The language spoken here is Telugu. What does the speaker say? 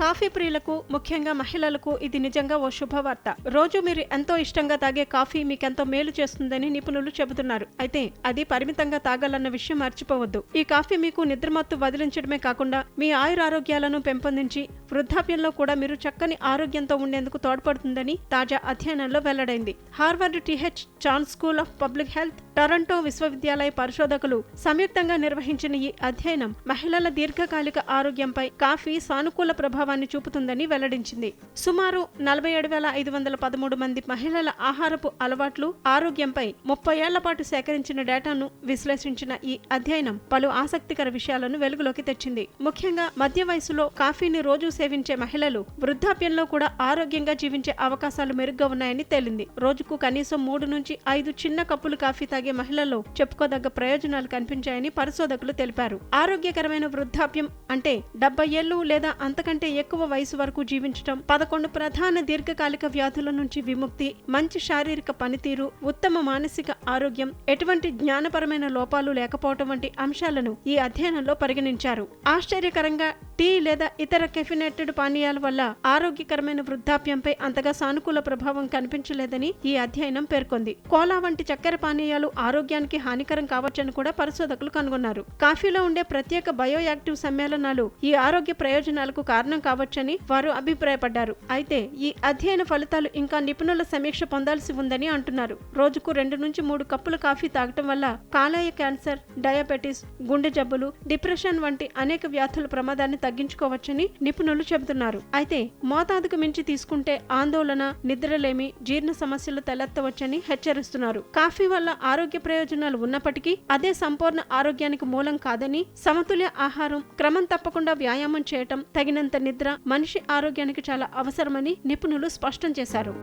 కాఫీ ప్రియులకు, ముఖ్యంగా మహిళలకు ఇది నిజంగా ఓ శుభవార్త. రోజు మీరు ఎంతో ఇష్టంగా తాగే కాఫీ మీకెంతో మేలు చేస్తుందని నిపుణులు చెబుతున్నారు. అయితే అది పరిమితంగా తాగాలన్న విషయం మర్చిపోవద్దు. ఈ కాఫీ మీకు నిద్రమత్తు వదిలించడమే కాకుండా మీ ఆయురారోగ్యాలను పెంపొందించి వృద్ధాప్యంలో కూడా మీరు చక్కని ఆరోగ్యంతో ఉండేందుకు తోడ్పడుతుందని తాజా అధ్యయనంలో వెల్లడైంది. Harvard TH Chan school of public health, Toronto విశ్వవిద్యాలయ పరిశోధకులు సంయుక్తంగా నిర్వహించిన ఈ అధ్యయనం మహిళల దీర్ఘకాలిక ఆరోగ్యంపై కాఫీ సానుకూల ప్రభావాన్ని చూపుతుందని వెల్లడించింది. సుమారు 47,513 మంది మహిళల ఆహారపు అలవాట్లు, ఆరోగ్యంపై 30 ఏళ్ల పాటు సేకరించిన డేటాను విశ్లేషించిన ఈ అధ్యయనం పలు ఆసక్తికర విషయాలను వెలుగులోకి తెచ్చింది. ముఖ్యంగా మధ్య వయసులో కాఫీని రోజు సేవించే మహిళలు వృద్ధాప్యంలో కూడా ఆరోగ్యంగా జీవించే అవకాశాలు మెరుగ్గా ఉన్నాయని తేలింది. రోజుకు కనీసం 3 నుంచి 5 చిన్న కప్పులు కాఫీ తాగే మహిళల్లో చెప్పుకోదగ్గ ప్రయోజనాలు కనిపించాయని పరిశోధకులు తెలిపారు. ఆరోగ్యకరమైన వృద్ధాప్యం అంటే 70 ఏళ్లు లేదా అంతకంటే ఎక్కువ వయసు వరకు జీవించటం, 11 ప్రధాన దీర్ఘకాలిక వ్యాధుల నుంచి విముక్తి, మంచి శారీరక పనితీరు, ఉత్తమ మానసిక ఆరోగ్యం, ఎటువంటి జ్ఞానపరమైన లోపాలు లేకపోవటం వంటి అంశాలను ఈ అధ్యయనంలో పరిగణించారు. ఆశ్చర్యకరంగా టీ లేదా ఇతర కెఫినేటెడ్ పానీయాల వల్ల ఆరోగ్యకరమైన వృద్ధాప్యంపై అంతగా సానుకూల ప్రభావం కనిపించలేదని ఈ అధ్యయనం పేర్కొంది. కోలా వంటి చక్కెర పానీయాలు ఆరోగ్యానికి హానికరం కావచ్చని కూడా పరిశోధకులు కనుగొన్నారు. కాఫీలో ఉండే ప్రత్యేక బయోయాక్టివ్ సమ్మేళనాలు ఈ ఆరోగ్య ప్రయోజనాలకు కారణం కావచ్చని వారు అభిప్రాయపడ్డారు. అయితే ఈ అధ్యయన ఫలితాలు ఇంకా నిపుణుల సమీక్ష పొందాల్సి ఉందని అంటున్నారు. రోజుకు 2 నుంచి 3 కప్పుల కాఫీ తాగటం వల్ల కాలేయ క్యాన్సర్, డయాబెటిస్, గుండె జబ్బులు, డిప్రెషన్ వంటి అనేక వ్యాధుల ప్రమాదాన్ని తగ్గించుకోవచ్చని నిపుణులు చెబుతున్నారు. అయితే మోతాదుకు మించి తీసుకుంటే ఆందోళన, నిద్రలేమి, జీర్ణ సమస్యలు తలెత్తవచ్చని హెచ్చరిస్తున్నారు. కాఫీ వల్ల ఆరోగ్య ప్రయోజనాలు ఉన్నప్పటికీ అదే సంపూర్ణ ఆరోగ్యానికి మూలం కాదని, సమతుల్య ఆహారం, క్రమం తప్పకుండా వ్యాయామం చేయటం, తగినంత నిద్ర మనిషి ఆరోగ్యానికి చాలా అవసరమని నిపుణులు స్పష్టం చేశారు.